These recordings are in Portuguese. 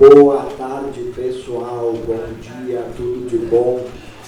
Boa tarde, pessoal. Bom dia, tudo de bom.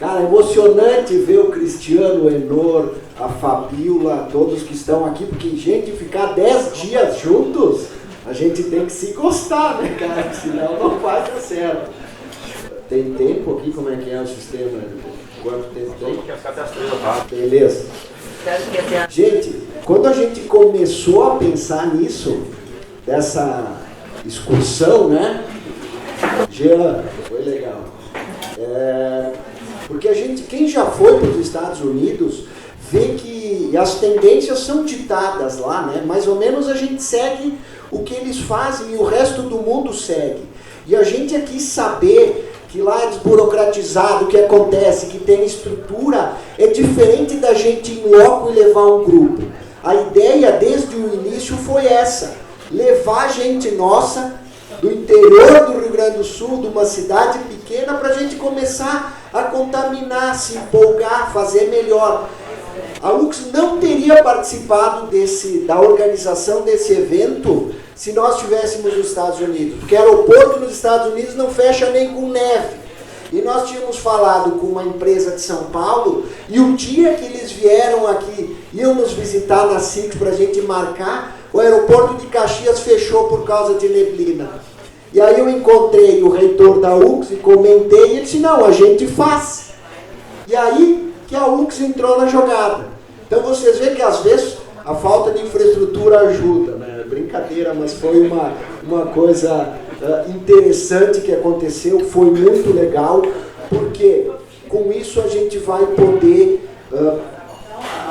Cara, emocionante ver o Cristiano, o Enor, a Fabiola, todos que estão aqui, porque, gente, ficar 10 dias juntos, a gente tem que se gostar, né, cara? Senão não vai dar certo. Tem tempo aqui? Como é que é o sistema? Quanto tempo tem? Beleza. Gente, quando a gente começou a pensar nisso, dessa excursão, né? Jean, foi legal. Porque a gente, quem já foi para os Estados Unidos, vê que as tendências são ditadas lá, né? Mais ou menos a gente segue o que eles fazem e o resto do mundo segue. E a gente aqui saber que lá é desburocratizado, o que acontece, que tem estrutura, é diferente da gente ir em loco e levar um grupo. A ideia desde o início foi essa, levar gente nossa do interior do Rio Grande do Sul, de uma cidade pequena, para a gente começar a contaminar, se empolgar, fazer melhor. A UX não teria participado da organização desse evento se nós estivéssemos nos Estados Unidos, porque aeroporto nos Estados Unidos não fecha nem com neve. E nós tínhamos falado com uma empresa de São Paulo, e o dia que eles vieram aqui, iam nos visitar na SIC para a gente marcar, o aeroporto de Caxias fechou por causa de neblina. E aí eu encontrei o reitor da UX e comentei, e ele disse, não, a gente faz. E aí que a UX entrou na jogada. Então vocês veem que às vezes a falta de infraestrutura ajuda, né? Brincadeira, mas foi uma coisa interessante que aconteceu, foi muito legal, porque com isso a gente vai poder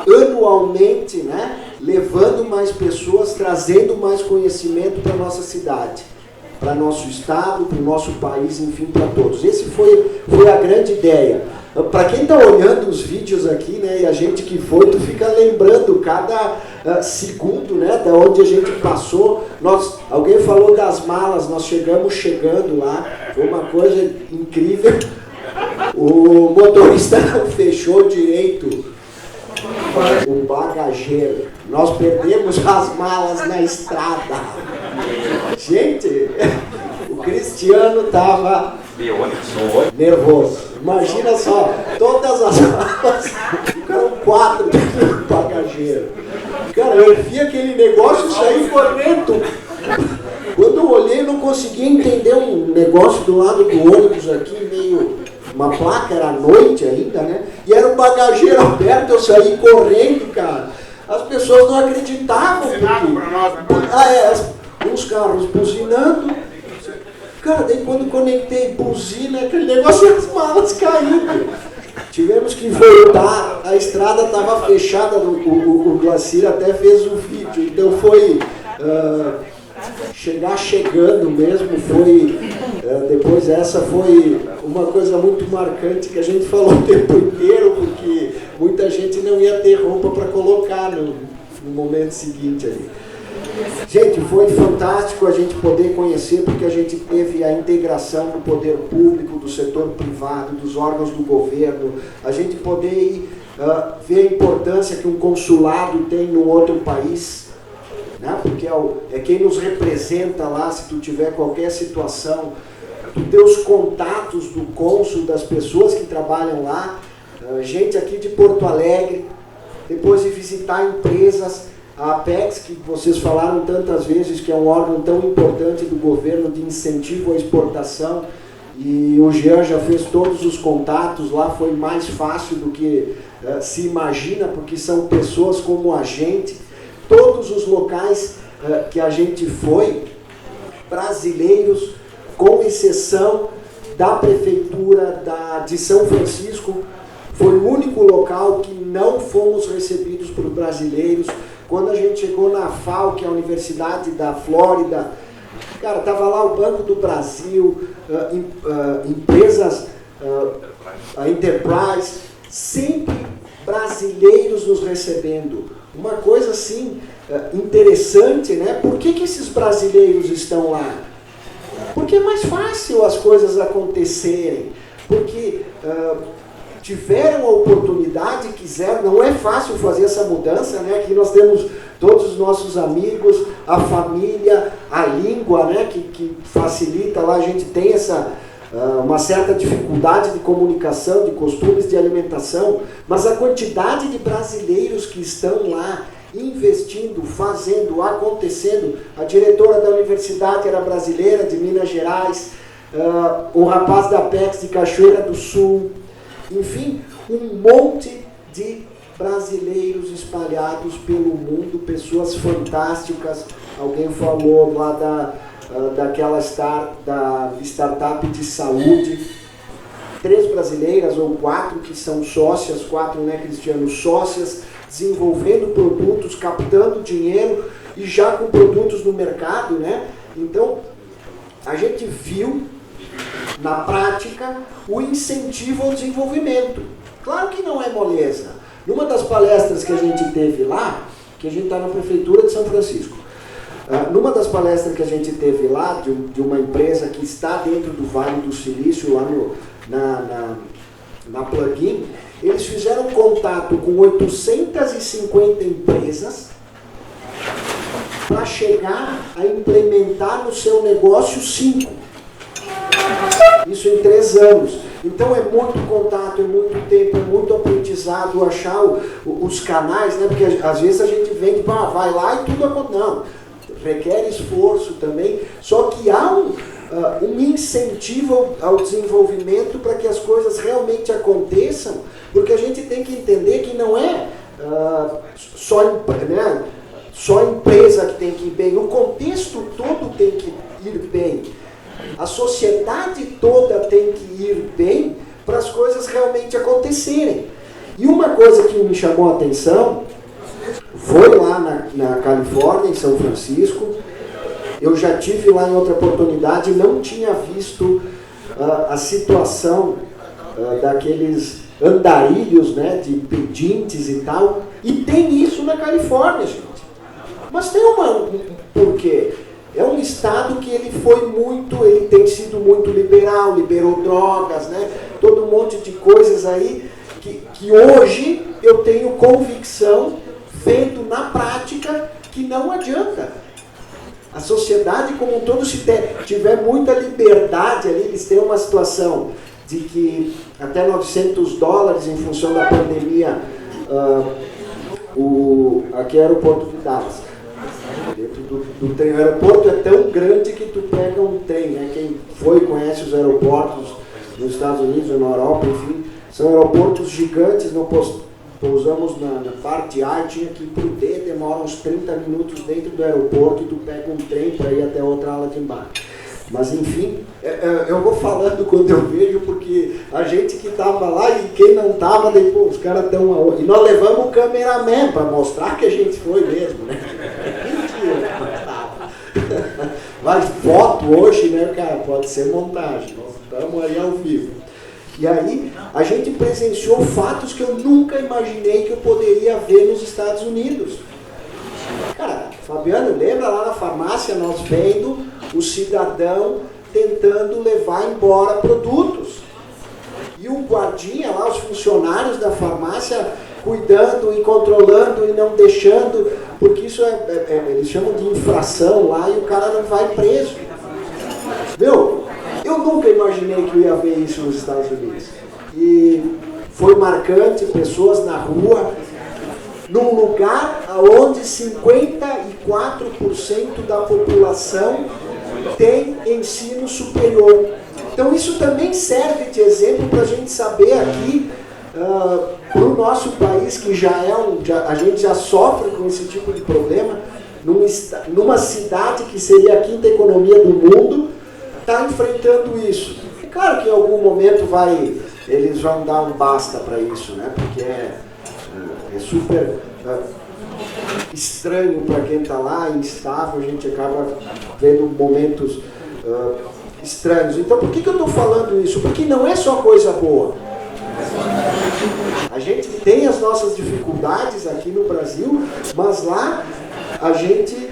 anualmente, né, levando mais pessoas, trazendo mais conhecimento para a nossa cidade, para nosso estado, para o nosso país, enfim, para todos. Esse foi a grande ideia. Para quem está olhando os vídeos aqui, né, e a gente que foi, tu fica lembrando cada segundo, né, da onde a gente passou. Alguém falou das malas, nós chegando lá, foi uma coisa incrível. O motorista não fechou direito o bagageiro. Nós perdemos as malas na estrada. Gente, o Cristiano estava nervoso. Imagina só, todas as malas ficaram 4 dentro do bagageiro. Cara, eu vi aquele negócio sair correndo. Quando eu olhei, eu não conseguia entender um negócio do lado do ônibus aqui, meio... Uma placa, era à noite ainda, né? E era um bagageiro aberto, eu saí correndo, cara. As pessoas não acreditavam. Uns carros buzinando. Cara, daí quando conectei buzina, aquele negócio, as malas caindo. Tivemos que voltar, a estrada estava fechada, o Glacir até fez um vídeo, então foi chegando mesmo, depois essa foi uma coisa muito marcante que a gente falou o tempo inteiro, porque muita gente não ia ter roupa para colocar no momento seguinte ali. Gente, foi fantástico a gente poder conhecer, porque a gente teve a integração do poder público, do setor privado, dos órgãos do governo, a gente poder ver a importância que um consulado tem no outro país, né? Porque é quem nos representa lá, se tu tiver qualquer situação, tu ter os contatos do cônsul, das pessoas que trabalham lá, gente aqui de Porto Alegre, depois de visitar empresas, a Apex, que vocês falaram tantas vezes, que é um órgão tão importante do governo de incentivo à exportação, e o Jean já fez todos os contatos, lá foi mais fácil do que se imagina, porque são pessoas como a gente. Todos os locais que a gente foi, brasileiros, com exceção da prefeitura de São Francisco, foi o único local que não fomos recebidos por brasileiros. Quando a gente chegou na FAO, que é a Universidade da Flórida, cara, estava lá o Banco do Brasil, empresas, a Enterprise, sempre brasileiros nos recebendo. Uma coisa assim, interessante, né? Por que esses brasileiros estão lá? Porque é mais fácil as coisas acontecerem, porque tiveram a oportunidade, quiseram, não é fácil fazer essa mudança, né? Aqui nós temos todos os nossos amigos, a família, a língua, né, que facilita lá, a gente tem uma certa dificuldade de comunicação, de costumes de alimentação, mas a quantidade de brasileiros que estão lá investindo, fazendo, acontecendo. A diretora da universidade era brasileira, de Minas Gerais, o rapaz da Apex de Cachoeira do Sul, enfim, um monte de brasileiros espalhados pelo mundo, pessoas fantásticas. Alguém falou lá daquela startup de saúde, 3 brasileiras ou 4 que são sócias, 4, né, Cristiano, sócias, desenvolvendo produtos, captando dinheiro e já com produtos no mercado, né? Então, a gente viu na prática o incentivo ao desenvolvimento. Claro que não é moleza. Numa das palestras que a gente teve lá, que a gente está na Prefeitura de São Francisco, numa das palestras que a gente teve lá, de uma empresa que está dentro do Vale do Silício, lá na Plugin, eles fizeram contato com 850 empresas para chegar a implementar no seu negócio 5. Isso em 3 anos. Então é muito contato, é muito tempo, é muito aprendizado, achar os canais, né? Porque às vezes a gente vem, vai lá e tudo acontece. Não, requer esforço também, só que há um incentivo ao desenvolvimento para que as coisas realmente aconteçam, porque a gente tem que entender que não é só empresa que tem que ir bem, o contexto todo tem que ir bem. A sociedade toda tem que ir bem para as coisas realmente acontecerem. E uma coisa que me chamou a atenção foi lá na Califórnia, em São Francisco. Eu já tive lá em outra oportunidade, não tinha visto a situação daqueles andarilhos, né, de pedintes e tal. E tem isso na Califórnia, gente. Mas tem um porquê. É um estado que ele tem sido muito liberal, liberou drogas, né? Todo um monte de coisas aí que hoje eu tenho convicção, vendo na prática, que não adianta. A sociedade como um todo, se tiver muita liberdade ali, eles têm uma situação de que até $900 em função da pandemia, aqui é o aeroporto de Dallas. Dentro do trem, o aeroporto é tão grande que tu pega um trem, né? Quem conhece os aeroportos nos Estados Unidos ou na Europa, enfim, são aeroportos gigantes. Não pousamos na parte A e tinha que ir pro D, demora uns 30 minutos dentro do aeroporto e tu pega um trem para ir até outra ala de embarque. Mas enfim, eu vou falando quando eu vejo, porque a gente que estava lá e quem não estava, depois os caras estão aonde? E nós levamos o cameraman para mostrar que a gente foi mesmo, né? Mentira, não estava. Mas foto hoje, né, cara, pode ser montagem. Nós estamos aí ao vivo. E aí, a gente presenciou fatos que eu nunca imaginei que eu poderia ver nos Estados Unidos. Cara, Fabiano, lembra lá na farmácia, nós vendo o cidadão tentando levar embora produtos. E o guardinha lá, os funcionários da farmácia, cuidando e controlando e não deixando, porque isso eles chamam de infração lá e o cara não vai preso. Meu, eu nunca imaginei que eu ia ver isso nos Estados Unidos. E foi marcante, pessoas na rua, num lugar onde 54% da população tem ensino superior. Então isso também serve de exemplo para a gente saber aqui, para o nosso país, que a gente já sofre com esse tipo de problema, numa cidade que seria a 5ª economia do mundo, está enfrentando isso. É claro que em algum momento eles vão dar um basta para isso, né? Porque é super estranho para quem está lá, instável, a gente acaba vendo momentos estranhos. Então por que eu estou falando isso? Porque não é só coisa boa. A gente tem as nossas dificuldades aqui no Brasil, mas lá a gente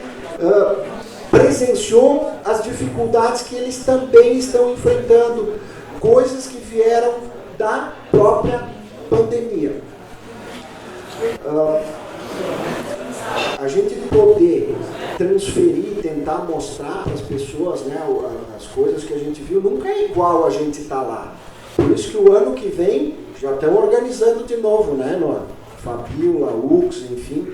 presenciou as dificuldades que eles também estão enfrentando, coisas que vieram da própria pandemia. A gente poder transferir, tentar mostrar para as pessoas, né, as coisas que a gente viu, nunca é igual a gente estar lá. Por isso que o ano que vem já estão organizando de novo, né, Fabiola, Ux, enfim.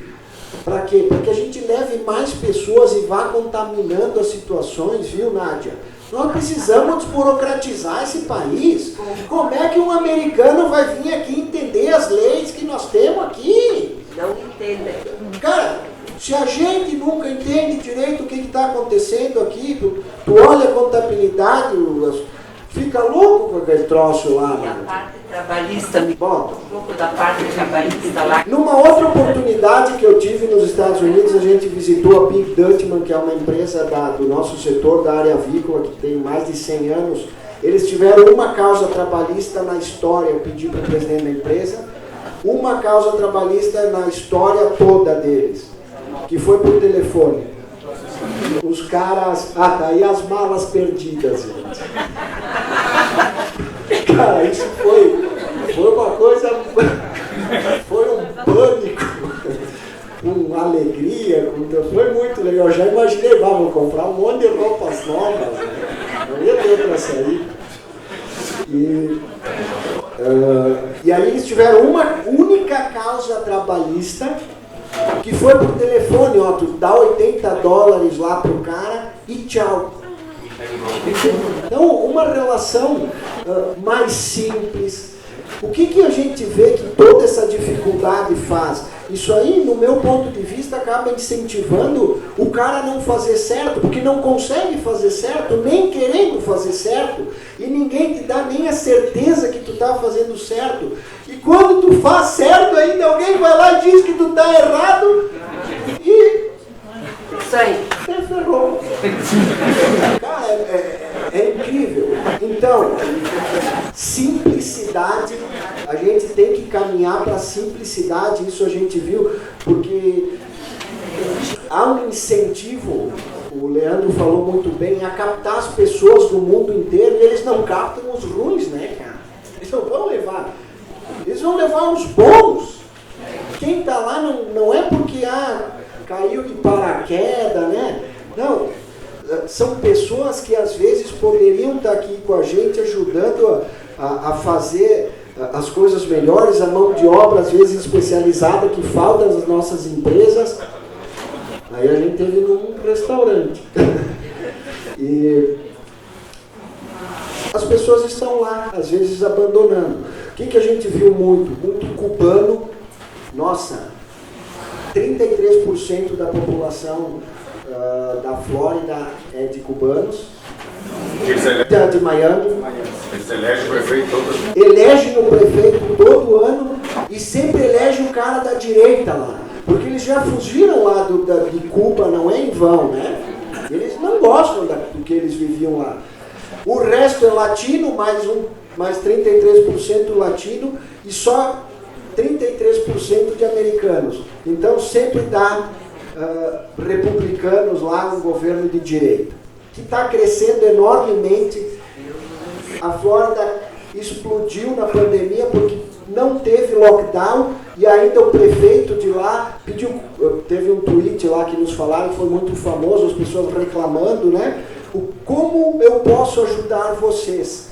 Para quê? Para que a gente leve mais pessoas e vá contaminando as situações, viu, Nádia? Nós precisamos desburocratizar esse país. Como é que um americano vai vir aqui entender as leis que nós temos aqui? Não entendem. Cara, se a gente nunca entende direito o que está acontecendo aqui, tu olha a contabilidade, fica louco com aquele troço lá. E a parte trabalhista, me bota um pouco da parte trabalhista lá. Numa outra oportunidade que eu tive nos Estados Unidos, a gente visitou a Pink Dutchman, que é uma empresa do nosso setor, da área avícola, que tem mais de 100 anos. Eles tiveram uma causa trabalhista na história, eu pedi para o presidente da empresa, uma causa trabalhista na história toda deles, que foi por telefone. Os caras... Ah, tá aí as malas perdidas, gente. Cara, isso foi uma coisa... Foi um pânico, uma alegria, foi muito legal. Eu já imaginei, vou comprar um monte de roupas novas, né? Não ia ter para sair. E aí eles tiveram uma única causa trabalhista, que foi por telefone, ó, tu dá $80 lá pro cara e tchau. Então, uma relação mais simples. O que a gente vê que toda essa dificuldade faz? Isso aí, no meu ponto de vista, acaba incentivando o cara a não fazer certo, porque não consegue fazer certo, nem querendo fazer certo, e ninguém te dá nem a certeza que tu está fazendo certo. E quando tu faz certo, ainda alguém vai lá e diz que tu está errado, e... Isso aí. Você ferrou. Cara, é incrível. Então, simplicidade, a gente tem que caminhar para a simplicidade, isso a gente viu, porque há um incentivo, o Leandro falou muito bem, a captar as pessoas do mundo inteiro, e eles não captam os ruins, né, cara? Eles não vão levar, eles vão levar os bons. Quem está lá não é porque caiu de paraquedas, né? Não, são pessoas que às vezes poderiam estar aqui com a gente ajudando a fazer as coisas melhores, a mão de obra às vezes especializada que falta nas nossas empresas. Aí a gente teve num restaurante. E as pessoas estão lá, às vezes abandonando. O que a gente viu muito cubano, nossa, 33% da população da Flórida é de cubanos, de Miami. Eles elegem o prefeito todo ano. Elegem o prefeito todo ano e sempre elegem o cara da direita lá. Porque eles já fugiram lá de Cuba, não é em vão, né? Eles não gostam do que eles viviam lá. O resto é latino, mais 33% latino e só 33% de americanos. Então sempre dá republicanos lá no governo de direita, que está crescendo enormemente. A Flórida explodiu na pandemia porque não teve lockdown e ainda o prefeito de lá pediu, teve um tweet lá que nos falaram, foi muito famoso, as pessoas reclamando, né? Como eu posso ajudar vocês?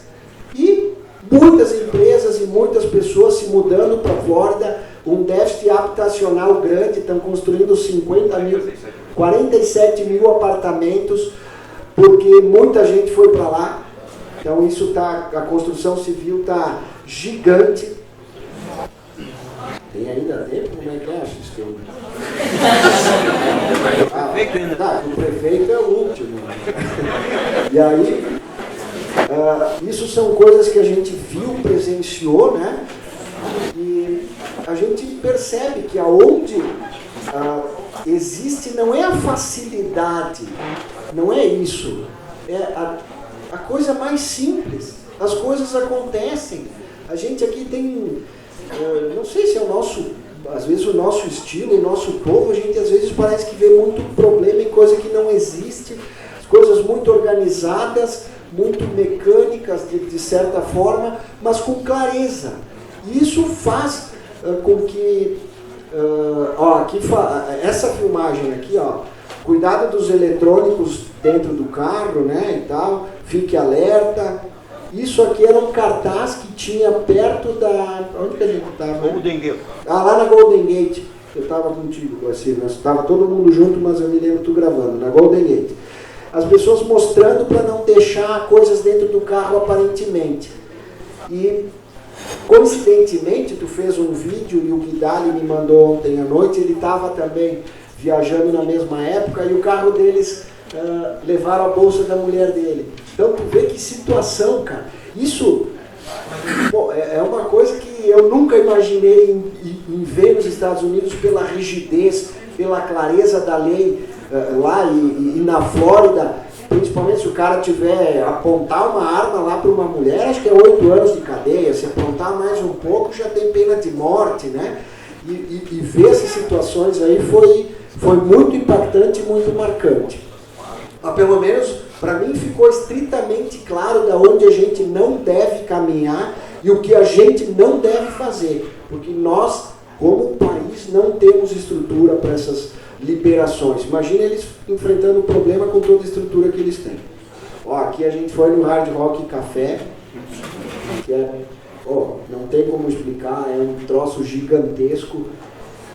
E muitas empresas e muitas pessoas se mudando para a Flórida, um déficit habitacional grande, estão construindo 47 mil apartamentos, porque muita gente foi para lá. Então isso a construção civil está gigante. Tem ainda tempo? Como é que é, sistema? O prefeito é o último. E aí, isso são coisas que a gente viu, presenciou, né? E a gente percebe que aonde existe, não é a facilidade, não é isso, é a coisa mais simples. As coisas acontecem. A gente aqui tem, não sei se é às vezes o nosso estilo, o nosso povo, a gente às vezes parece que vê muito problema em coisa que não existe, coisas muito organizadas, muito mecânicas de certa forma, mas com clareza. E isso faz com que, essa filmagem aqui, cuidado dos eletrônicos dentro do carro, né, e tal, fique alerta. Isso aqui era um cartaz que tinha perto da... Onde que a gente estava? Golden Gate. Ah, lá na Golden Gate. Eu estava contigo, assim, nós estava todo mundo junto, mas eu me lembro tu gravando, na Golden Gate. As pessoas mostrando para não deixar coisas dentro do carro aparentemente. E, coincidentemente, tu fez um vídeo e o Guidali me mandou ontem à noite, ele estava também viajando na mesma época e o carro deles levaram a bolsa da mulher dele. Então, tu vê que situação, cara. Isso é uma coisa que eu nunca imaginei em ver nos Estados Unidos pela rigidez, pela clareza da lei lá e na Flórida, principalmente se o cara tiver apontar uma arma lá para uma mulher, acho que é 8 anos de cadeia, se apontar mais um pouco já tem pena de morte, né? E ver essas situações aí foi muito impactante e muito marcante. Mas pelo menos para mim ficou estritamente claro de onde a gente não deve caminhar e o que a gente não deve fazer, porque nós, como país, não temos estrutura para essas liberações. Imagina eles enfrentando o problema com toda a estrutura que eles têm. Ó, aqui a gente foi no Hard Rock Café, que não tem como explicar, é um troço gigantesco.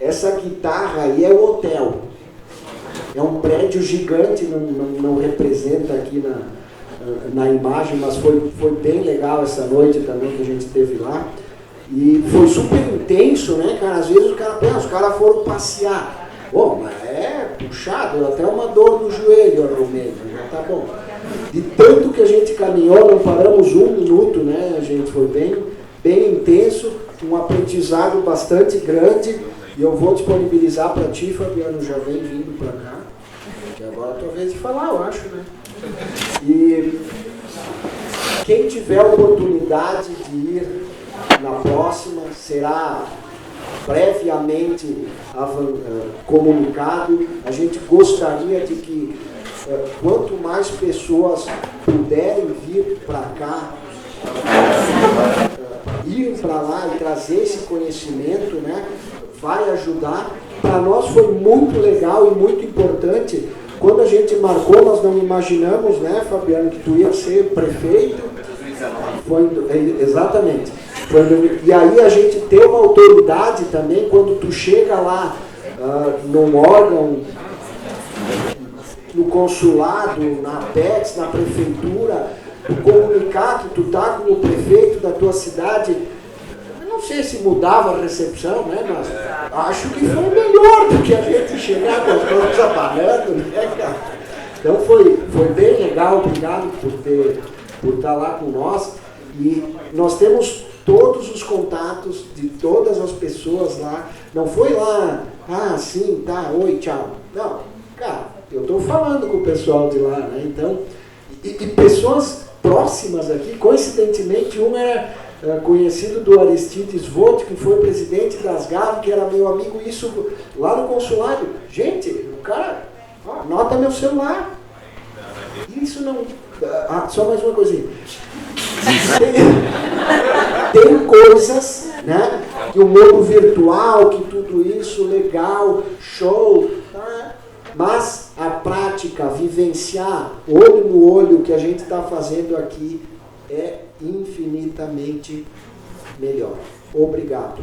Essa guitarra aí é o hotel. É um prédio gigante, não representa aqui na imagem, mas foi bem legal essa noite também que a gente esteve lá. E foi super intenso, né, cara? Às vezes os caras foram passear. Bom, mas é puxado, até uma dor no joelho arrumei, já tá bom. De tanto que a gente caminhou, não paramos um minuto, né, gente? Foi bem intenso, um aprendizado bastante grande. E eu vou disponibilizar para ti, Fabiano, já vem vindo para cá. Que agora é a tua vez de falar, eu acho, né? E quem tiver a oportunidade de ir na próxima, será previamente comunicado. A gente gostaria de que quanto mais pessoas puderem vir para cá, ir para lá e trazer esse conhecimento, né, vai ajudar. Para nós foi muito legal e muito importante. Quando a gente marcou, nós não imaginamos, né, Fabiano, que tu ia ser prefeito. Exatamente. E aí a gente tem uma autoridade também, quando tu chega lá num órgão, no consulado, na PETS, na prefeitura, tu comunicar que tu tá com o prefeito da tua cidade. Não sei se mudava a recepção, né, mas acho que foi melhor do que a gente chegar com as mãos abanando, né, cara? Então foi bem legal, obrigado por estar lá com nós. E nós temos todos os contatos de todas as pessoas lá. Não foi lá, sim, tá, oi, tchau. Não, cara, eu estou falando com o pessoal de lá, né? Então, e pessoas próximas aqui, coincidentemente, um era conhecido do Aristides Vogt, que foi presidente das GAV, que era meu amigo, isso lá no consulado. Gente, o cara, anota meu celular. Isso não... só mais uma coisinha. Tem coisas, né, que o mundo virtual, que tudo isso, legal, show, tá? Mas a prática, vivenciar, olho no olho, o que a gente está fazendo aqui é infinitamente melhor. Obrigado.